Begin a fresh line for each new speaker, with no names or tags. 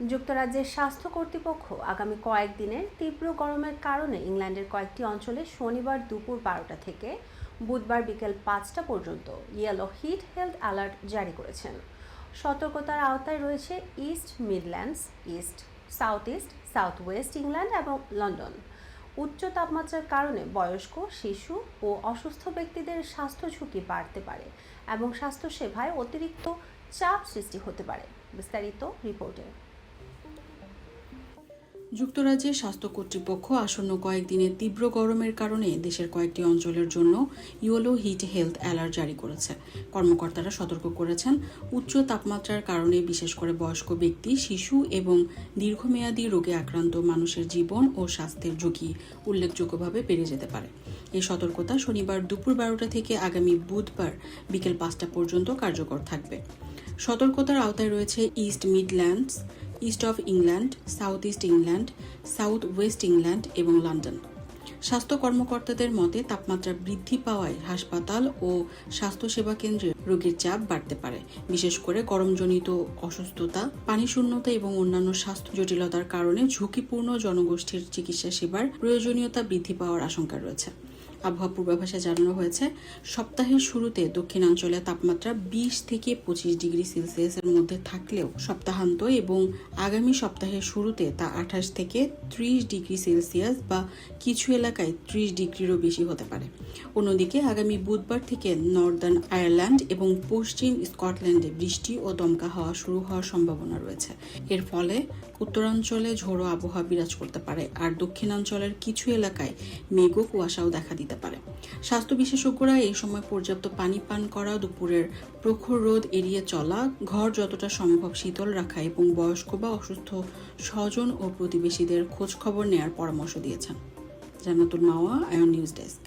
যুক্তরাজ্যের স্বাস্থ্য কর্তৃপক্ষ আগামী কয়েকদিনের তীব্র গরমের কারণে ইংল্যান্ডের কয়েকটি অঞ্চলে শনিবার দুপুর 12টা থেকে বুধবার বিকেল 5টা পর্যন্ত ইয়েলো হিট হেলথ অ্যালার্ট জারি করেছেন। সতর্কতার আওতায় রয়েছে east Midlands, east, south east, south West England এবং লন্ডন। উচ্চ তাপমাত্রার কারণে বয়স্ক, শিশু ও অসুস্থ ব্যক্তিদের স্বাস্থ্য ঝুঁকি বাড়তে পারে এবং স্বাস্থ্যসেবায় অতিরিক্ত চাপ সৃষ্টি হতে পারে। বিস্তারিত রিপোর্টে।
যুক্তরাজ্যের স্বাস্থ্য কর্তৃপক্ষ আসন্ন কয়েকদিনের তীব্র গরমের কারণে দেশের কয়েকটি অঞ্চলের জন্য ইয়েলো হিট হেলথ অ্যালার্ট জারি করেছে। কর্মকর্তারা সতর্ক করেছেন, উচ্চ তাপমাত্রার কারণে বিশেষ করে বয়স্ক ব্যক্তি, শিশু এবং দীর্ঘমেয়াদী রোগে আক্রান্ত মানুষের জীবন ও স্বাস্থ্যের ঝুঁকি উল্লেখযোগ্যভাবে বেড়ে যেতে পারে। এই সতর্কতা শনিবার দুপুর 12টা থেকে আগামী বুধবার বিকেল 5টা পর্যন্ত কার্যকর থাকবে। সতর্কতার আওতায় রয়েছে east Midlands, east of England, south east England, south West England এবং লন্ডন। স্বাস্থ্য কর্মকর্তাদের মতে, তাপমাত্রা বৃদ্ধি পাওয়ায় হাসপাতাল ও স্বাস্থ্যসেবা কেন্দ্রে রোগীর চাপ বাড়তে পারে, বিশেষ করে গরমজনিত অসুস্থতা, পানিশূন্যতা এবং অন্যান্য স্বাস্থ্য জটিলতার কারণে ঝুঁকিপূর্ণ জনগোষ্ঠীর চিকিৎসা সেবার প্রয়োজনীয়তা বৃদ্ধি পাওয়ার আশঙ্কা রয়েছে। আবহাওয়া পূর্বাভাসে জানানো হয়েছে, সপ্তাহের শুরুতে দক্ষিণাঞ্চলে তাপমাত্রা 20 থেকে 25 ডিগ্রি সেলসিয়াসের মধ্যে থাকলেও সপ্তাহান্ত এবং আগামী সপ্তাহের শুরুতে তা 28 থেকে 30 ডিগ্রি সেলসিয়াস বা কিছু এলাকায় 30 ডিগ্রিরও বেশি হতে পারে। অন্যদিকে আগামী বুধবার থেকে নর্দার্ন আয়ারল্যান্ড এবং পশ্চিম স্কটল্যান্ডে বৃষ্টি ও দমকা হাওয়া শুরু হওয়ার সম্ভাবনা রয়েছে। এর ফলে উত্তরাঞ্চলে ঝোড়ো আবহাওয়া বিরাজ করতে পারে, আর দক্ষিণাঞ্চলের কিছু এলাকায় মেঘ ও কুয়াশাও দেখা দিতে পারে। স্বাস্থ্য বিশেষজ্ঞরা এই সময় পর্যাপ্ত পানি পান করা, দুপুরের প্রখর রোদ এড়িয়ে চলা, ঘর যতটা সম্ভব শীতল রাখা এবং বয়স্ক বা অসুস্থ স্বজন ও প্রতিবেশীদের খোঁজ খবর নেয়ার পরামর্শ দিয়েছেন। জান্নাতুল মাওয়া, আয়ন নিউজ ডেস্ক।